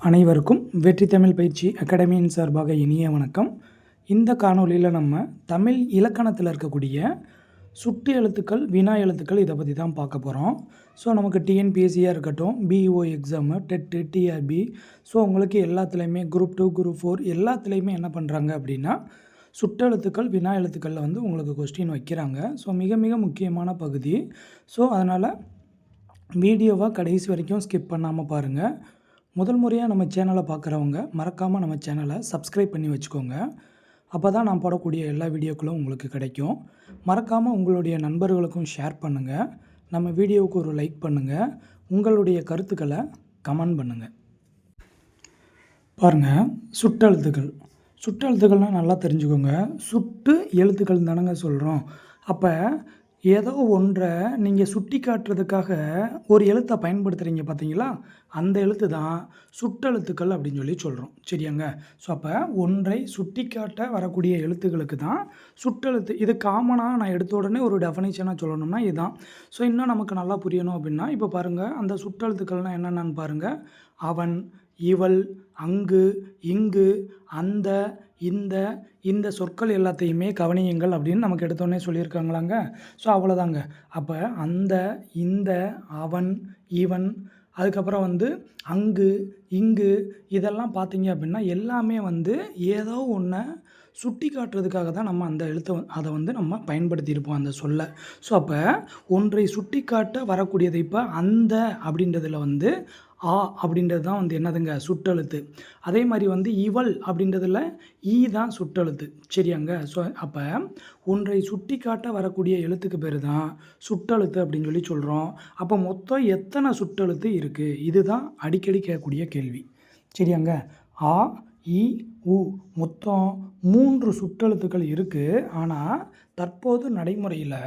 அனைவருக்கும் வெற்றி தமிழ் பயிற்சி அகாடமியின் சார்பாக இனிய வணக்கம். இந்த காணொலியில் நம்ம தமிழ் இலக்கணத்தில் இருக்கக்கூடிய சுட்டு எழுத்துக்கள், வினா எழுத்துக்கள் இதை பற்றி தான் பார்க்க போகிறோம். ஸோ நமக்கு டிஎன்பிஎஸ்சியாக இருக்கட்டும், BEO exam, TET, TRB, so உங்களுக்கு எல்லாத்துலேயுமே குரூப் 2, குரூப் 4 எல்லாத்துலேயுமே என்ன பண்ணுறாங்க அப்படின்னா சுட்டெழுத்துக்கள், வினா எழுத்துக்களில் வந்து உங்களுக்கு கொஸ்டின் வைக்கிறாங்க. ஸோ மிக மிக முக்கியமான பகுதி. ஸோ அதனால் வீடியோவை கடைசி வரைக்கும் ஸ்கிப் பண்ணாமல் பாருங்கள். முதல் முறையாக நம்ம சேனலை பார்க்குறவங்க மறக்காமல் நம்ம சேனலை சப்ஸ்கிரைப் பண்ணி வச்சுக்கோங்க. அப்போ தான் நான் போடக்கூடிய எல்லா வீடியோக்களும் உங்களுக்கு கிடைக்கும். மறக்காமல் உங்களுடைய நண்பர்களுக்கும் ஷேர் பண்ணுங்கள். நம்ம வீடியோவுக்கு ஒரு லைக் பண்ணுங்கள். உங்களுடைய கருத்துக்களை கமெண்ட் பண்ணுங்கள். பாருங்கள், சுட்டெழுத்துக்கள். சுட்டெழுத்துக்கள்னால் நல்லா தெரிஞ்சுக்கோங்க. சுட்டு எழுத்துக்கள் தானங்க சொல்கிறோம். அப்போ ஏதோ ஒன்றை நீங்கள் சுட்டி காட்டுறதுக்காக ஒரு எழுத்தை பயன்படுத்துகிறீங்க பார்த்தீங்களா, அந்த எழுத்து தான் சுட்டெழுத்துக்கள் அப்படின்னு சொல்லி சொல்கிறோம். சரியாங்க? ஸோ அப்போ ஒன்றை சுட்டி காட்ட வரக்கூடிய எழுத்துக்களுக்கு தான் சுட்டெழுத்து. இது காமனாக நான் எடுத்த உடனே ஒரு டெஃபனிஷனாக சொல்லணும்னா இதுதான். ஸோ இன்னும் நமக்கு நல்லா புரியணும் அப்படின்னா இப்போ பாருங்கள், அந்த சுட்டெழுத்துக்கள்னால் என்னென்னு பாருங்கள். அவன், இவள், அங்கு, இங்கு, அந்த, இந்த சொற்கள் எல்லாத்தையுமே கவனியுங்கள் அப்படின்னு நமக்கு எடுத்தோடனே சொல்லியிருக்காங்களாங்க. ஸோ அவ்வளோதாங்க. அப்போ அந்த, இந்த, அவன், இவன், அதுக்கப்புறம் வந்து அங்கு, இங்கு இதெல்லாம் பார்த்தீங்க அப்படின்னா எல்லாமே வந்து ஏதோ ஒன்றை சுட்டி காட்டுறதுக்காக தான் நம்ம அந்த எழுத்தை அதை வந்து நம்ம பயன்படுத்தியிருப்போம் அந்த சொல்ல. ஸோ அப்போ ஒன்றை சுட்டி காட்ட வரக்கூடியது இப்போ அந்த அப்படின்றதில் வந்து ஆ அப்படின்றது தான் வந்து என்னதுங்க சுட்டெழுத்து. அதே மாதிரி வந்து இவள் அப்படின்றதில் ஈ தான் சுட்டெழுத்து. சரியாங்க? ஸோ அப்போ ஒன்றை சுட்டி காட்ட வரக்கூடிய எழுத்துக்கு பேர் தான் சுட்டெழுத்து அப்படின்னு சொல்லி சொல்கிறோம். அப்போ மொத்தம் எத்தனை சுட்டெழுத்து இருக்குது? இதுதான் அடிக்கடி கேட்கக்கூடிய கேள்வி. சரியாங்க? ஆ, இ, உ மொத்தம் 3 சுட்டெழுத்துக்கள் இருக்குது. ஆனால் தற்போது நடைமுறையில்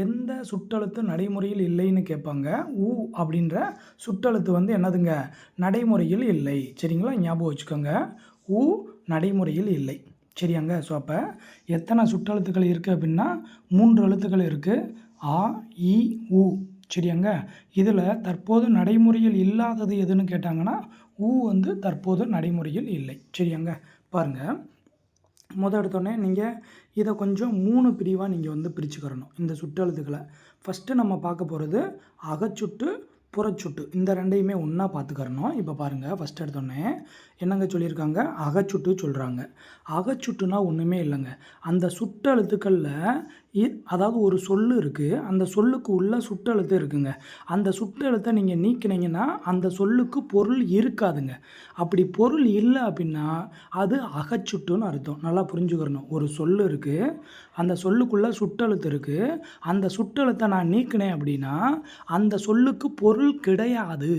எந்த சுட்டெழுத்து நடைமுறையில் இல்லைன்னு கேட்பாங்க. உ அப்படின்ற சுட்டெழுத்து வந்து என்னதுங்க நடைமுறையில் இல்லை. சரிங்களா? ஞாபகம் வச்சுக்கோங்க. உ நடைமுறையில் இல்லை. சரியாங்க? ஸோ அப்போ எத்தனை சுட்டெழுத்துக்கள் இருக்குது அப்படின்னா 3 எழுத்துக்கள் இருக்குது. ஆ, இ, உ. சரியாங்க? இதில் தற்போது நடைமுறையில் இல்லாதது எதுன்னு கேட்டாங்கன்னா ஊ வந்து தற்போது நடைமுறையில் இல்லை. சரியாங்க? பாருங்கள், எடுத்தோடனே நீங்கள் இதை கொஞ்சம் 3 பிரிவாக நீங்கள் வந்து பிரிச்சுக்கிறணும் இந்த சுட்டெழுத்துக்களை. ஃபஸ்ட்டு நம்ம பார்க்க போகிறது அகச்சுட்டு, புறச்சுட்டு. இந்த ரெண்டையுமே ஒன்றா பார்த்துக்கிறணும். இப்போ பாருங்கள், ஃபஸ்ட் எடுத்தோடனே என்னங்க சொல்லியிருக்காங்க? அகச்சுட்டு சொல்கிறாங்க. அகச்சுட்டுனா ஒன்றுமே இல்லைங்க. அந்த சுட்டெழுத்துக்களில் அதாவது ஒரு சொல்லு இருக்குது, அந்த சொல்லுக்கு உள்ள சுட்டெழுத்து இருக்குங்க. அந்த சுட்டெழுத்தை நீங்கள் நீக்கினீங்கன்னா அந்த சொல்லுக்கு பொருள் இருக்காதுங்க. அப்படி பொருள் இல்லை அப்படின்னா அது அகச்சுட்டுன்னு அர்த்தம். நல்லா புரிஞ்சுக்கிறணும். ஒரு சொல்லு இருக்குது, அந்த சொல்லுக்குள்ளே சுட்டெழுத்து இருக்குது, அந்த சுட்டெழுத்தை நான் நீக்கினேன் அப்படின்னா அந்த சொல்லுக்கு பொருள் கிடையாது.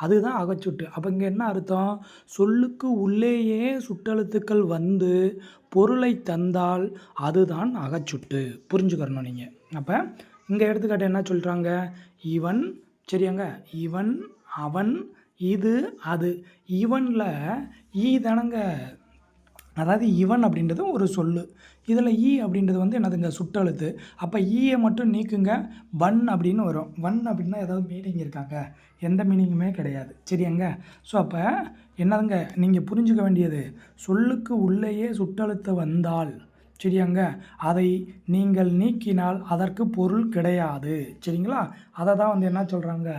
அதுதான் அகச்சுட்டு. அப்போ இங்கே என்ன அர்த்தம்? சொல்லுக்கு உள்ளேயே சுட்டெழுத்துக்கள் வந்து பொருளை தந்தால் அதுதான் அகச்சுட்டு. புரிஞ்சுக்கிறணும் நீங்கள். அப்போ இங்கே எடுத்துக்காட்டு என்ன சொல்கிறாங்க? இவன். சரியாங்க? இவன், அவன், இது, அது. இவனில் ஈ தானங்க, அதாவது இவன் அப்படின்றது ஒரு சொல்லு. இதில் ஈ அப்படின்றது வந்து என்னதுங்க சுட்டெழுத்து. அப்போ ஈயை மட்டும் நீக்குங்க, வன் அப்படின்னு வரும். வன் அப்படின்னா ஏதாவது மீனிங் இருக்காங்க? எந்த மீனிங்குமே கிடையாது. சரியாங்க? ஸோ அப்போ என்னதுங்க நீங்கள் புரிஞ்சுக்க வேண்டியது, சொல்லுக்கு உள்ளேயே சுட்டெழுத்து வந்தால், சரியாங்க, அதை நீங்கள் நீக்கினால் அதற்கு பொருள் கிடையாது. சரிங்களா? அதை தான் வந்து என்ன சொல்கிறாங்க?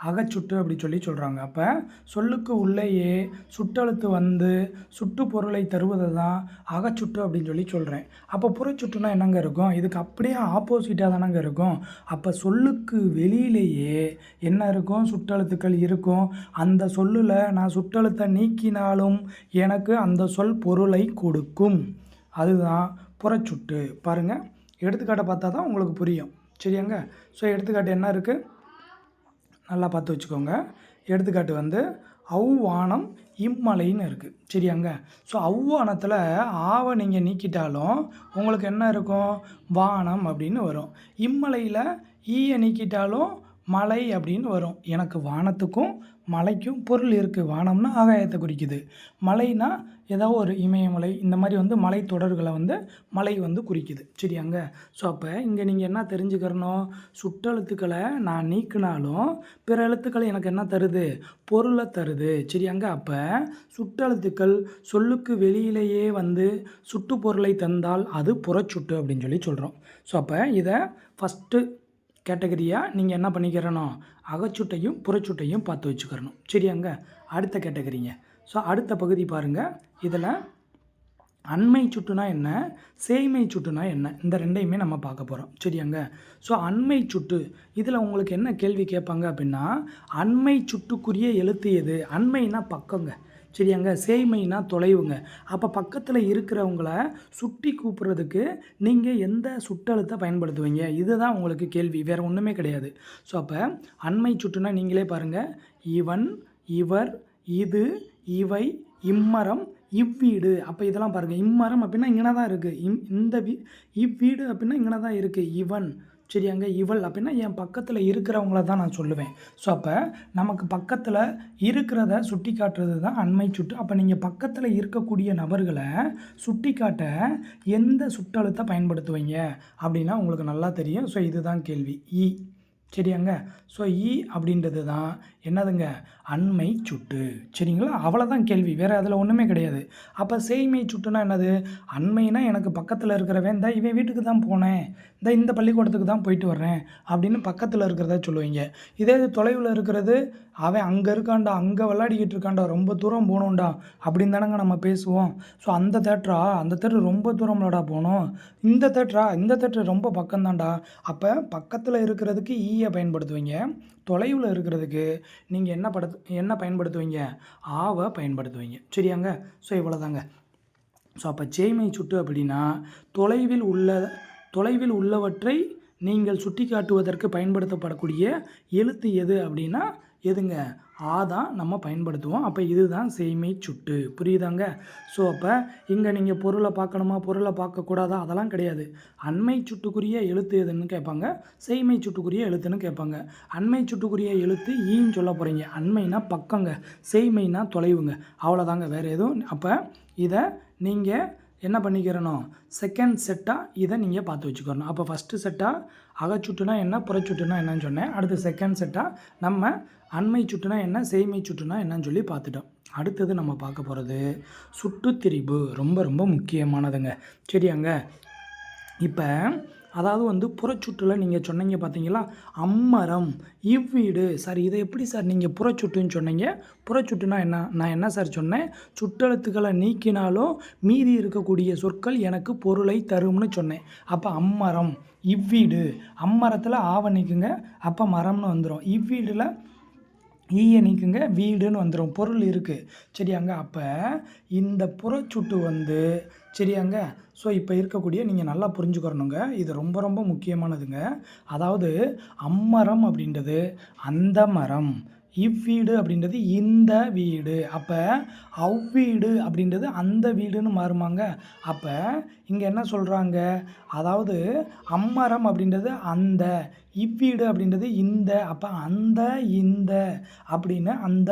அகச்சுட்டு அப்படி சொல்லி சொல்கிறாங்க. அப்போ சொல்லுக்கு உள்ளேயே சுட்டெழுத்து வந்து சுட்டு பொருளை தருவது தான் அகச்சுட்டு அப்படின்னு சொல்லி சொல்கிறேன். அப்போ புறச்சுட்டுனா என்னங்க இருக்கும்? இதுக்கு அப்படியே ஆப்போசிட்டாக தானங்க இருக்கும். அப்போ சொல்லுக்கு வெளியிலேயே என்ன இருக்கும்? சுட்டெழுத்துக்கள் இருக்கும். அந்த சொல்லில் நான் சுட்டெழுத்தை நீக்கினாலும் எனக்கு அந்த சொல் பொருளை கொடுக்கும். அதுதான் புறச்சுட்டு. பாருங்கள், எடுத்துக்காட்டை பார்த்தா தான் உங்களுக்கு புரியும். சரியாங்க? ஸோ எடுத்துக்காட்டு என்ன இருக்குது? நல்லா பார்த்து வச்சுக்கோங்க. எடுத்துக்காட்டு வந்து அவ்வானம் இம்மலைன்னு இருக்குது. சரியாங்க? ஸோ அவ்வானத்தில் ஆவை நீங்கள் நீக்கிட்டாலும் உங்களுக்கு என்ன இருக்கும்? வானம் அப்படின்னு வரும். இம்மலையில் ஈயை நீக்கிட்டாலும் மலை அப்படின்னு வரும். எனக்கு வானத்துக்கும் மலைக்கும் பொருள் இருக்குது. வானம்னா ஆகாயத்தை குறிக்குது. மலைனா ஏதோ ஒரு இமயமலை இந்த மாதிரி வந்து மலைத்தொடர்களை வந்து மலை வந்து குறிக்குது. சரியாங்க. ஸோ அப்போ இங்கே நீங்கள் என்ன தெரிஞ்சுக்கிறணும், சுட்டெழுத்துக்களை நான் நீக்கினாலும் பிற எழுத்துக்கள் எனக்கு என்ன தருது, பொருளை தருது. சரியாங்க. அப்போ சுட்டெழுத்துக்கள் சொல்லுக்கு வெளியிலேயே வந்து சுட்டு பொருளை தந்தால் அது புறச்சுட்டு அப்படின்னு சொல்லி சொல்கிறோம். ஸோ அப்போ இதை ஃபஸ்ட்டு கேட்டகரியாக நீங்கள் என்ன பண்ணிக்கிறணும், அகச்சுட்டையும் புறச்சுட்டையும் பார்த்து வச்சுக்கிறணும். சரியாங்க. அடுத்த கேட்டகரிங்க. ஸோ அடுத்த பகுதி பாருங்கள். இதில் அண்மை சுட்டுனா என்ன, சேய்மை சுட்டுனா என்ன, இந்த ரெண்டையுமே நம்ம பார்க்க போகிறோம். சரியாங்க. ஸோ அண்மை சுட்டு இதில் உங்களுக்கு என்ன கேள்வி கேட்பாங்க அப்படின்னா, அண்மை சுட்டுக்குரிய எழுத்து எது? அண்மைனா பக்கங்க. சரியாங்க. சேய்மைனா தொலைவுங்க. அப்போ பக்கத்தில் இருக்கிறவங்கள சுட்டி கூப்பிட்றதுக்கு நீங்கள் எந்த சுட்டெழுத்தை பயன்படுத்துவீங்க? இதுதான் உங்களுக்கு கேள்வி, வேறு ஒன்றுமே கிடையாது. ஸோ அப்போ அண்மை சுட்டுனா நீங்களே பாருங்கள். இவன், இவர், இது, இவை, இம்மரம், இவ்வீடு. அப்போ இதெல்லாம் பாருங்கள். இம்மரம் அப்படின்னா இங்கே தான் இருக்குது. இந்த இவ்வீடு அப்படின்னா இங்கே தான் இருக்குது. இவன், சரியாங்க. இவள் அப்படின்னா என் பக்கத்தில் இருக்கிறவங்கள தான் நான் சொல்லுவேன். ஸோ அப்போ நமக்கு பக்கத்தில் இருக்கிறத சுட்டி காட்டுறது தான் அண்மை சுட்டு. அப்போ நீங்கள் பக்கத்தில் இருக்கக்கூடிய நபர்களை சுட்டி காட்ட எந்த சுட்டெழுத்தை பயன்படுத்துவீங்க அப்படின்னா உங்களுக்கு நல்லா தெரியும். ஸோ இதுதான் கேள்வி. சரியாங்க. ஸோ அப்படின்றது தான் என்னதுங்க, அண்மை சுட்டு. சரிங்களா. அவ்வளோதான் கேள்வி, வேறு அதில் ஒன்றுமே கிடையாது. அப்போ சேய்மை சுட்டுனா என்னது, அண்மைனா எனக்கு பக்கத்தில் இருக்கிறவன் இந்த இவன் வீட்டுக்கு தான் போனேன், இந்த பள்ளிக்கூடத்துக்கு தான் போயிட்டு வர்றேன் அப்படின்னு பக்கத்தில் இருக்கிறத சொல்லுவீங்க. இதே தொலைவில் இருக்கிறது அவன் அங்கே இருக்காண்டா, அங்கே விளையாடிக்கிட்டு இருக்காண்டா, ரொம்ப தூரம் போகணுண்டா அப்படின்னு தானங்க நம்ம பேசுவோம். ஸோ அந்த தேட்டர் ரொம்ப தூரம்லடா போகணும், இந்த தேட்டர் ரொம்ப பக்கம்தான்டா. அப்போ பக்கத்தில் இருக்கிறதுக்கு ஈயை பயன்படுத்துவீங்க, தொலைவில் இருக்கிறதுக்கு நீங்கள் என்ன பயன்படுத்துவீங்க, ஆவை பயன்படுத்துவீங்க. சரியாங்க. ஸோ இவ்வளோதாங்க. ஸோ அப்போ சேய்மை சுட்டு அப்படின்னா தொலைவில் உள்ளவற்றை நீங்கள் சுட்டி காட்டுவதற்கு பயன்படுத்தப்படக்கூடிய எழுத்து எது அப்படின்னா எதுங்க, தான் நம்ம பயன்படுத்துவோம். அப்போ இதுதான் சேய்மை சுட்டு. புரியுதாங்க. ஸோ அப்போ இங்கே நீங்கள் பொருளை பார்க்கணுமா, பொருளை பார்க்கக்கூடாதா, அதெல்லாம் கிடையாது. அண்மை சுட்டுக்குரிய எழுத்து எதுன்னு கேட்பாங்க, சேய்மை சுட்டுக்குரிய எழுத்துன்னு கேட்பாங்க. அண்மை சுட்டுக்குரிய எழுத்து ஈன்னு சொல்ல போகிறீங்க. அண்மைனா பக்கங்க, சேய்மைனா தொலைவுங்க. அவ்வளோதாங்க, வேறு எதுவும். அப்போ இதை நீங்கள் என்ன பண்ணிக்கிறணும், செகண்ட் செட்டாக இதை நீங்கள் பார்த்து வச்சுக்கணும். அப்போ ஃபஸ்ட்டு செட்டாக அகச்சுட்டுனா என்ன, புறச்சுட்டுனா என்னன்னு சொன்னேன். அடுத்து செகண்ட் செட்டாக நம்ம அண்மை சுட்டுனா என்ன, சேய்மை சுட்டுனா என்னன்னு சொல்லி பார்த்துட்டோம். அடுத்தது நம்ம பார்க்க போகிறது சுட்டுத்திரிபு. ரொம்ப ரொம்ப முக்கியமானதுங்க. சரியாங்க. இப்போ அதாவது வந்து புறச்சுட்டில் நீங்கள் சொன்னீங்க பார்த்தீங்களா, அம்மரம், இவ்வீடு. சார் இதை எப்படி சார் நீங்கள் புறச்சுட்டுன்னு சொன்னீங்க? புறச்சுட்டுனா என்ன, நான் என்ன சார் சொன்னேன், சுட்டெழுத்துக்களை நீக்கினாலும் மீதி இருக்கக்கூடிய சொற்கள் எனக்கு பொருளை தரும்னு சொன்னேன். அப்போ அம்மரம், இவ்வீடு. அம்மரத்தில் ஆவை நீக்குங்க, அப்போ மரம்னு வந்துடும். இவ்வீடில் ஈயை நீக்குங்க, வீடுன்னு வந்துடும், பொருள் இருக்குது. சரியாங்க. அப்போ இந்த புறச்சுட்டு வந்து சரியாங்க. ஸோ இப்போ இருக்கக்கூடிய நீங்கள் நல்லா புரிஞ்சுக்கிறணுங்க, இது ரொம்ப ரொம்ப முக்கியமானதுங்க. அதாவது அம்மரம் அப்படின்றது அந்த மரம், இவ்வீடு அப்படின்றது இந்த வீடு. அப்போ அவ்வீடு அப்படின்றது அந்த வீடுன்னு மாறுமாங்க. அப்போ இங்கே என்ன சொல்கிறாங்க, அதாவது அம்மரம் அப்படின்றது அந்த, இவ்வீடு அப்படின்றது இந்த. அப்போ அந்த இந்த அப்படின்னு அந்த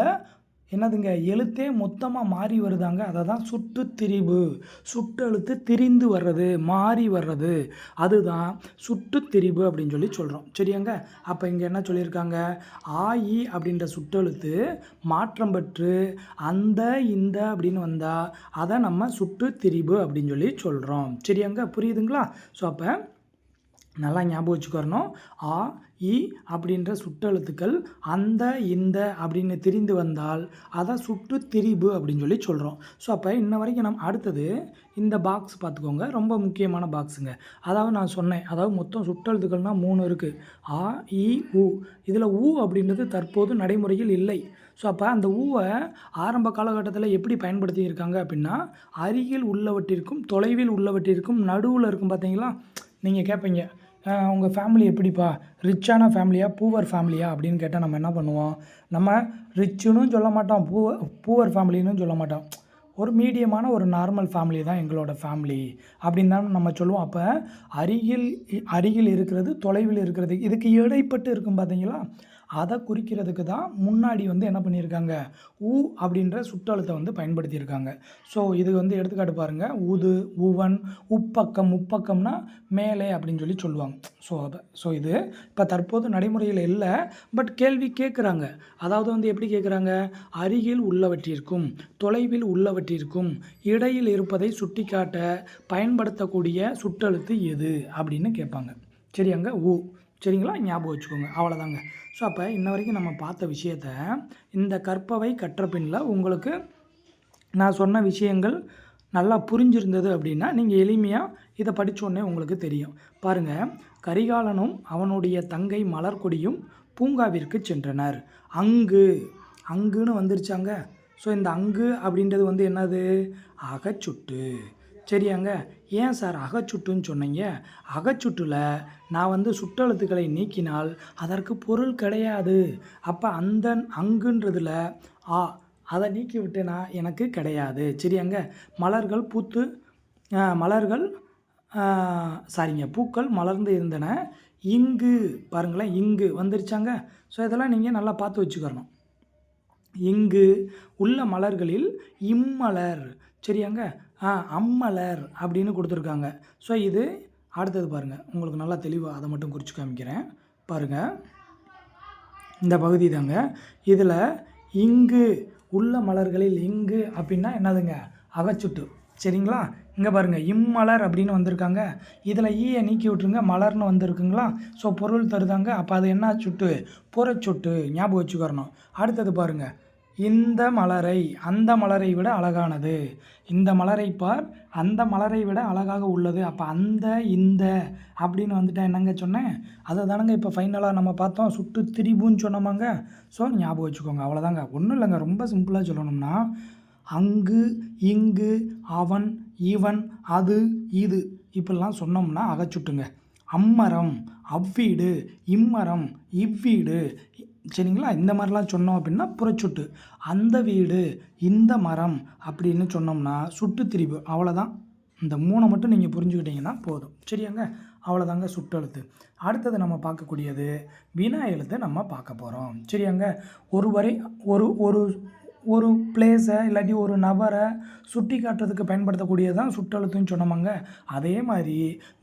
என்னதுங்க எழுத்தே மொத்தமாக மாறி வருதாங்க. அதை தான் சுட்டுத்திரிபு. சுட்டெழுத்து திரிந்து வர்றது, மாறி வர்றது, அதுதான் சுட்டுத்திரிபு அப்படின்னு சொல்லி சொல்கிறோம். சரியாங்க. அப்போ இங்கே என்ன சொல்லியிருக்காங்க, ஆயி அப்படின்ற சுட்டெழுத்து மாற்றம் பெற்று அந்த இந்த அப்படின்னு வந்தால் அதை நம்ம சுட்டுத்திரிபு அப்படின்னு சொல்லி சொல்கிறோம். சரியாங்க. புரியுதுங்களா. ஸோ அப்போ நல்லா ஞாபகம் வச்சுக்கிறணும். ஆ இ அப்படின்ற சுட்டெழுத்துக்கள் அந்த இந்த அப்படின்னு திரிந்து வந்தால் அதை சுட்டு திரிபு அப்படின்னு சொல்லி சொல்கிறோம். ஸோ அப்போ இன்ன வரைக்கும் நம்ம அடுத்தது இந்த பாக்ஸ் பார்த்துக்கோங்க, ரொம்ப முக்கியமான பாக்ஸுங்க. அதாவது நான் சொன்னேன், அதாவது மொத்தம் சுட்டெழுத்துக்கள்னால் 3 இருக்குது, ஆ இ உ. இதில் ஊ அப்படின்றது தற்போது நடைமுறையில் இல்லை. ஸோ அப்போ அந்த ஊவை ஆரம்ப காலகட்டத்தில் எப்படி பயன்படுத்தியிருக்காங்க அப்படின்னா, அருகில் உள்ளவற்றிற்கும் தொலைவில் உள்ளவற்றிற்கும் நடுவில் இருக்கும். பார்த்தீங்களா. நீங்கள் கேட்பீங்க, உங்கள் ஃபேமிலி எப்படிப்பா, ரிச்சான ஃபேமிலியா பூவர் ஃபேமிலியா அப்படின்னு கேட்டால் நம்ம என்ன பண்ணுவோம், நம்ம ரிச்சுன்னு சொல்ல மாட்டோம், பூவர் ஃபேமிலின்னு சொல்ல மாட்டோம். ஒரு மீடியமான ஒரு நார்மல் ஃபேமிலி தான் எங்களோட ஃபேமிலி அப்படின்னு தான் நம்ம சொல்லுவோம். அப்போ அருகில் அருகில் இருக்கிறது, தொலைவில் இருக்கிறது, இதுக்கு இடைப்பட்டு இருக்கும் பார்த்தீங்களா? அதை குறிக்கிறதுக்கு தான் முன்னாடி வந்து என்ன பண்ணியிருக்காங்க, ஊ அப்படின்ற சுற்றெழுத்தை வந்து பயன்படுத்தியிருக்காங்க. ஸோ இது வந்து எடுத்துக்காட்டு பாருங்கள், உது, உவன், உப்பக்கம், முப்பக்கம்னா மேலே அப்படின்னு சொல்லி சொல்லுவாங்க. ஸோ இது இப்போ தற்போது நடைமுறையில் இல்லை, பட் கேள்வி கேட்குறாங்க. அதாவது வந்து எப்படி கேட்குறாங்க, அருகில் உள்ளவற்றிற்கும் தொலைவில் உள்ளவற்றிற்கும் இடையில் இருப்பதை சுட்டிக்காட்ட பயன்படுத்தக்கூடிய சுற்றெழுத்து எது அப்படின்னு கேட்பாங்க. சரியாங்க, ஊ. சரிங்களா, ஞாபகம் வச்சுக்கோங்க, அவ்வளோதாங்க. ஸோ அப்போ இன்ன வரைக்கும் நம்ம பார்த்த விஷயத்த இந்த கற்பவை கற்ற பின்னில் உங்களுக்கு நான் சொன்ன விஷயங்கள் நல்லா புரிஞ்சிருந்தது அப்படின்னா நீங்கள் எளிமையாக இதை படித்தோடனே உங்களுக்கு தெரியும். பாருங்கள், கரிகாலனும் அவனுடைய தங்கை மலர்கொடியும் பூங்காவிற்கு சென்றனர். அங்குன்னு வந்துருச்சாங்க. ஸோ இந்த அங்கு அப்படின்றது வந்து என்னது, அகச்சுட்டு. சரியாங்க, ஏன் சார் அகச்சுட்டுன்னு சொன்னீங்க? அகச்சுட்டில் நான் வந்து சுற்றெழுத்துக்களை நீக்கினால் அதற்கு பொருள் கிடையாது. அப்போ அந்த அங்குன்றதில் அதை நீக்கி விட்டேனா எனக்கு கிடையாது. சரியாங்க, பூக்கள் மலர்ந்து இருந்தன. இங்கு பாருங்களேன், இங்கு வந்துருச்சாங்க. ஸோ இதெல்லாம் நீங்கள் நல்லா பார்த்து வச்சுக்கிறணும். இங்கு உள்ள மலர்களில் இம்மலர், சரியாங்க, அம்மலர் அப்படின்னு கொடுத்துருக்காங்க. ஸோ இது அடுத்தது பாருங்கள், உங்களுக்கு நல்லா தெளிவாக அதை மட்டும் குறித்து காமிக்கிறேன். பாருங்கள், இந்த பகுதி தாங்க. இதில் இங்கு உள்ள மலர்களில் இங்கு அப்படின்னா என்னதுங்க, அகச்சுட்டு. சரிங்களா, இங்கே பாருங்கள், இம்மலர் அப்படின்னு வந்திருக்காங்க. இதில் ஈயை நீக்கி விட்டுருங்க, மலர்னு வந்திருக்குங்களா. ஸோ பொருள் தருதாங்க. அப்போ அது என்ன சுட்டு, புறச்சுட்டு, ஞாபகம் வச்சுக்கிறணும். அடுத்தது பாருங்கள், இந்த மலரை அந்த மலரை விட அழகானது. இந்த மலரை பார், அந்த மலரை விட அழகாக உள்ளது. அப்போ அந்த இந்த அப்படின்னு வந்துட்டேன் என்னங்க சொன்னேன், அதை தானங்க இப்போ ஃபைனலாக நம்ம பார்த்தோம், சுட்டு திரிபுன்னு சொன்னோமாங்க. ஸோ ஞாபகம் வச்சுக்கோங்க, அவ்வளோதாங்க. ஒன்றும் இல்லைங்க, ரொம்ப சிம்பிளாக சொல்லணும்னா அங்கு, இங்கு, அவன், இவன், அது, இது இப்படிலாம் சொன்னோம்னா அகச்சுட்டுங்க. அம்மரம், அவ்வீடு, இம்மரம், இவ்வீடு, சரிங்களா, இந்த மாதிரிலாம் சொன்னோம் அப்படின்னா புறச்சுட்டு. அந்த வீடு, இந்த மரம் அப்படின்னு சொன்னோம்னா சுட்டு திரிபு. அவ்வளோதான். இந்த 3 மட்டும் நீங்கள் புரிஞ்சுக்கிட்டிங்கன்னா போதும். சரியாங்க, அவ்வளோதாங்க சுட்டெழுத்து. அடுத்தது நம்ம பார்க்கக்கூடியது வினா எழுத்து நம்ம பார்க்க போகிறோம். சரியாங்க, ஒரு ஒரு பிளேஸை இல்லாட்டி ஒரு நபரை சுட்டி காட்டுறதுக்கு பயன்படுத்தக்கூடியது தான் சுற்றெழுத்துன்னு சொன்னோமாங்க. அதே மாதிரி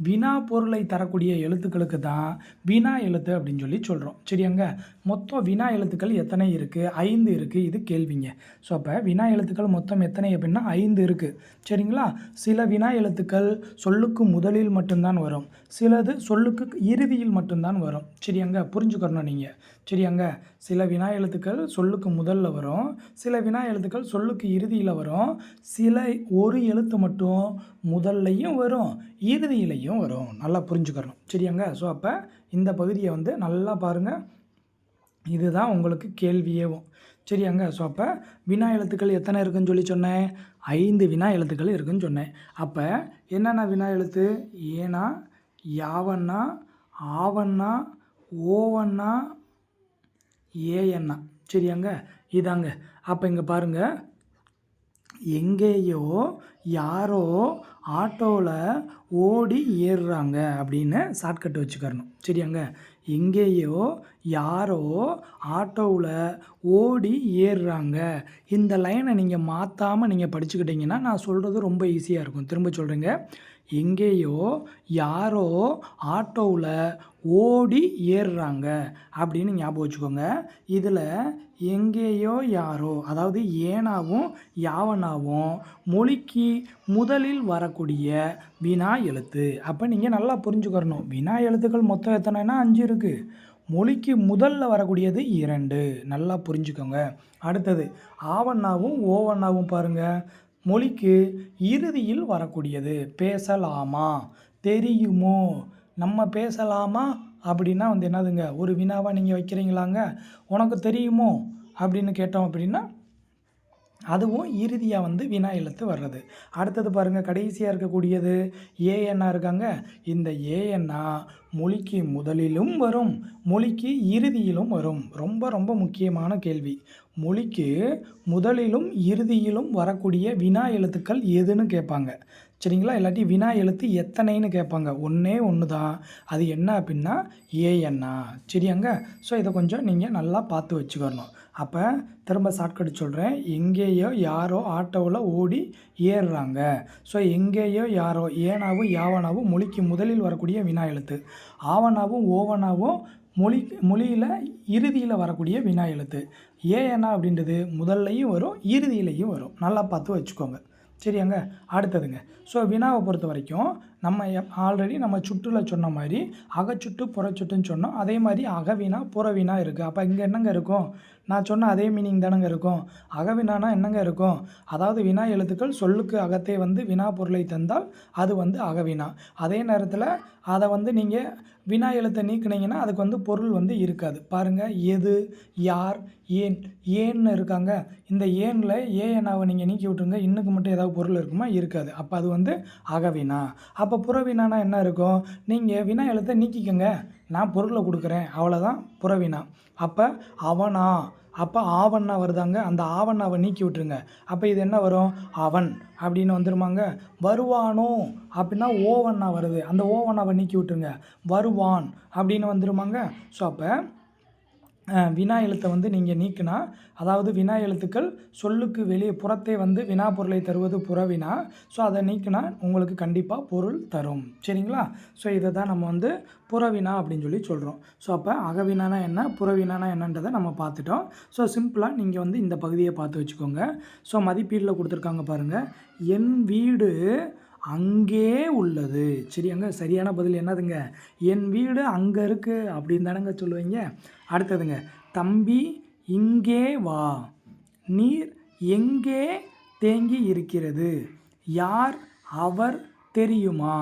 வினா பொருளை தரக்கூடிய எழுத்துக்களுக்கு தான் வினா எழுத்து அப்படின்னு சொல்லி சொல்கிறோம். சரியாங்க, மொத்தம் வினா எழுத்துக்கள் எத்தனை இருக்குது, 5 இருக்குது. இது கேள்விங்க. ஸோ அப்போ வினா எழுத்துக்கள் மொத்தம் எத்தனை அப்படின்னா 5 இருக்குது. சரிங்களா, சில வினா எழுத்துக்கள் சொல்லுக்கு முதலில் மட்டும்தான் வரும், சிலது சொல்லுக்கு இறுதியில் மட்டும்தான் வரும். சரியாங்க, புரிஞ்சுக்கணும் நீங்கள். சரியாங்க, சில வினா எழுத்துக்கள் சொல்லுக்கு முதல்ல வரும், சில வினா எழுத்துக்கள் சொல்லுக்கு இறுதியில் வரும், சில ஒரு எழுத்து மட்டும் முதல்லையும் வரும், இறுதியிலையும் வரும். நல்லா புரிஞ்சுக்கணும். சரியாங்க, ஸோ அப்போ இந்த பகுதியை வந்து நல்லா பாருங்கள், இதுதான் உங்களுக்கு கேள்வியேவும். சரியாங்க, ஸோ அப்போ வினா எழுத்துக்கள் எத்தனை இருக்குன்னு சொல்லி சொன்னேன், 5 வினா எழுத்துக்கள் இருக்குன்னு சொன்னேன். அப்போ என்னென்ன வினா எழுத்து, ஏனா, யாவண்ணா, ஆவண்ணா, ஓவண்ணா, ஏஎண்ணா. சரியாங்க, இதாங்க. அப்போ இங்கே பாருங்கள், எங்கேயோ யாரோ ஆட்டோவில் ஓடி ஏறுறாங்க அப்படின்னு ஷார்ட்கட் வச்சுக்கணும். சரியாங்க, எங்கேயோ யாரோ ஆட்டோவில் ஓடி ஏறுறாங்க. இந்த லைனை நீங்கள் மாற்றாமல் நீங்கள் படிச்சுக்கிட்டிங்கன்னா நான் சொல்கிறது ரொம்ப ஈஸியாக இருக்கும். திரும்ப சொல்கிறேங்க, எங்கேயோ யாரோ ஆட்டோவில் ஓடி ஏறுறாங்க அப்படின்னு ஞாபகம் வச்சுக்கோங்க. இதில் எங்கேயோ யாரோ, அதாவது ஏனாவும் யாவனாவும் மொழிக்கு முதலில் வரக்கூடிய வினா எழுத்து. அப்போ நீங்கள் நல்லா புரிஞ்சுக்கிறணும், வினா எழுத்துக்கள் மொத்தம் எத்தனைனா 5 இருக்குது, மொழிக்கு முதல்ல வரக்கூடியது 2. நல்லா புரிஞ்சுக்கோங்க. அடுத்தது ஆவண்ணாவும் ஓவண்ணாவும் பாருங்கள், மொழிக்கு இறுதியில் வரக்கூடியது. பேசலாமா, தெரியுமோ, நம்ம பேசலாமா அப்படின்னா வந்து என்னதுங்க, ஒரு வினாவாக நீங்கள் வைக்கிறீங்களாங்க. உனக்கு தெரியுமோ அப்படின்னு கேட்டோம் அப்படின்னா அதுவும் இறுதியாக வந்து வினா எழுத்து வர்றது. அடுத்தது பாருங்கள், கடைசியாக இருக்கக்கூடியது ஏஎன்னா இருக்காங்க. இந்த ஏஎன்னா மொழிக்கு முதலிலும் வரும், மொழிக்கு இறுதியிலும் வரும். ரொம்ப ரொம்ப முக்கியமான கேள்வி. மொழிக்கு முதலிலும் இறுதியிலும் வரக்கூடிய வினா எழுத்துக்கள் எதுன்னு கேட்பாங்க. சரிங்களா? இல்லாட்டி வினா எழுத்து எத்தனைன்னு கேட்பாங்க. ஒன்றே ஒன்று தான். அது என்ன அப்படின்னா ஏஎன்னா. சரியாங்க? ஸோ இதை கொஞ்சம் நீங்கள் நல்லா பார்த்து வச்சுக்கணும். அப்போ திரும்ப ஷார்ட்கட் சொல்கிறேன். எங்கேயோ யாரோ ஆட்டோவில் ஓடி ஏறுறாங்க. ஸோ எங்கேயோ யாரோ ஏனாவும் யாவனாவும் மொழிக்கு முதலில் வரக்கூடிய வினா எழுத்து. ஆவனாவும் ஓவனாவும் மொழியில் இறுதியில் வரக்கூடிய வினா எழுத்து. ஏஎன்னா அப்படின்றது முதல்லையும் வரும், இறுதியிலையும் வரும். நல்லா பார்த்து வச்சுக்கோங்க. சரியாங்க? அடுத்ததுங்க. ஸோ வினாவை பொறுத்த வரைக்கும் நம்ம ஆல்ரெடி நம்ம சுற்றில் சொன்ன மாதிரி அகச்சுட்டு புறச்சுட்டுன்னு சொன்னோம். அதே மாதிரி அகவினா புறவினா இருக்குது. அப்போ இங்கே என்னங்க இருக்கும்? நான் சொன்ன அதே மீனிங் தானங்க இருக்கும். அகவினானா என்னங்க இருக்கும்? அதாவது வினா எழுத்துக்கள் சொல்லுக்கு அகத்தே வந்து வினா பொருளை தந்தால் அது வந்து அகவினா. அதே நேரத்தில் அதை வந்து நீங்கள் வினா எழுத்தை நீக்கினீங்கன்னா அதுக்கு வந்து பொருள் வந்து இருக்காது. பாருங்கள், எது, யார், ஏன். ஏன்னு இருக்காங்க. இந்த ஏனில் ஏஎன்னாவை நீங்கள் நீக்கி விட்டுருங்க. இன்னுக்கு மட்டும் ஏதாவது பொருள் இருக்குமா? இருக்காது. அப்போ அது வந்து அகவினா. அப்போ புறவினானா என்ன இருக்கும்? நீங்கள் வினா எழுத்தை நீக்கிக்கங்க, நான் பொருளை கொடுக்குறேன், அவ்வளோதான் புறவினா. அப்போ அவனா, அப்போ ஆவண்ணா வருதாங்க. அந்த ஆவண்ணாவை நீக்கி விட்டுருங்க. அப்போ இது என்ன வரும்? அவன் அப்படின்னு வந்துருமாங்க. வருவானோ அப்படின்னா ஓவண்ணா வருது. அந்த ஓவண்ணாவை நீக்கி விட்டுருங்க. வருவான் அப்படின்னு வந்துருமாங்க. ஸோ அப்போ வினா எழுத்தை வந்து நீங்கள் நீக்கினா, அதாவது வினா எழுத்துக்கள் சொல்லுக்கு வெளியே புறத்தே வந்து வினா பொருளை தருவது புறவினா. ஸோ அதை நீக்கினா உங்களுக்கு கண்டிப்பாக பொருள் தரும். சரிங்களா? ஸோ இதை தான் நம்ம வந்து புறவினா அப்படின்னு சொல்லி சொல்கிறோம். ஸோ அப்போ அகவினானா என்ன, புறவினானா என்னன்றதை நம்ம பார்த்துட்டோம். ஸோ சிம்பிளாக நீங்கள் வந்து இந்த பகுதியை பார்த்து வச்சுக்கோங்க. ஸோ மதிப்பீடில் கொடுத்துருக்காங்க பாருங்கள். என் வீடு அங்கே உள்ளது. சரியாங்க? சரியான பதில் என்னதுங்க? என் வீடு அங்கே இருக்குது அப்படின்னு தானங்க சொல்லுவீங்க. அடுத்ததுங்க, தம்பி இங்கே வா, நீர் எங்கே தேங்கி இருக்கிறது, யார் அவர் தெரியுமா,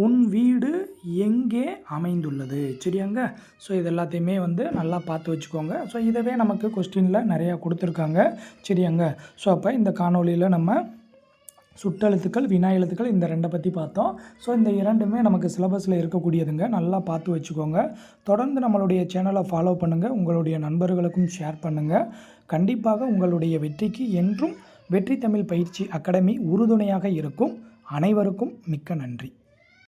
உன் வீடு எங்கே அமைந்துள்ளது. சரியாங்க? ஸோ இது எல்லாத்தையுமே வந்து நல்லா பார்த்து வச்சுக்கோங்க. ஸோ இதவே நமக்கு கொஸ்டினில் நிறையா கொடுத்துருக்காங்க. சரியாங்க? ஸோ அப்போ இந்த காணொலியில் நம்ம சுட்டெழுத்துக்கள், வினா எழுத்துக்கள் இந்த 2 பற்றி பார்த்தோம். ஸோ இந்த 2மே நமக்கு சிலபஸில் இருக்கக்கூடியதுங்க. நல்லா பார்த்து வச்சுக்கோங்க. தொடர்ந்து நம்மளுடைய சேனலை ஃபாலோ பண்ணுங்கள். உங்களுடைய நண்பர்களுக்கும் ஷேர் பண்ணுங்கள். கண்டிப்பாக உங்களுடைய வெற்றிக்கு என்றும் வெற்றி தமிழ் பயிற்சி அகாடமி உறுதுணையாக இருக்கும். அனைவருக்கும் மிக்க நன்றி.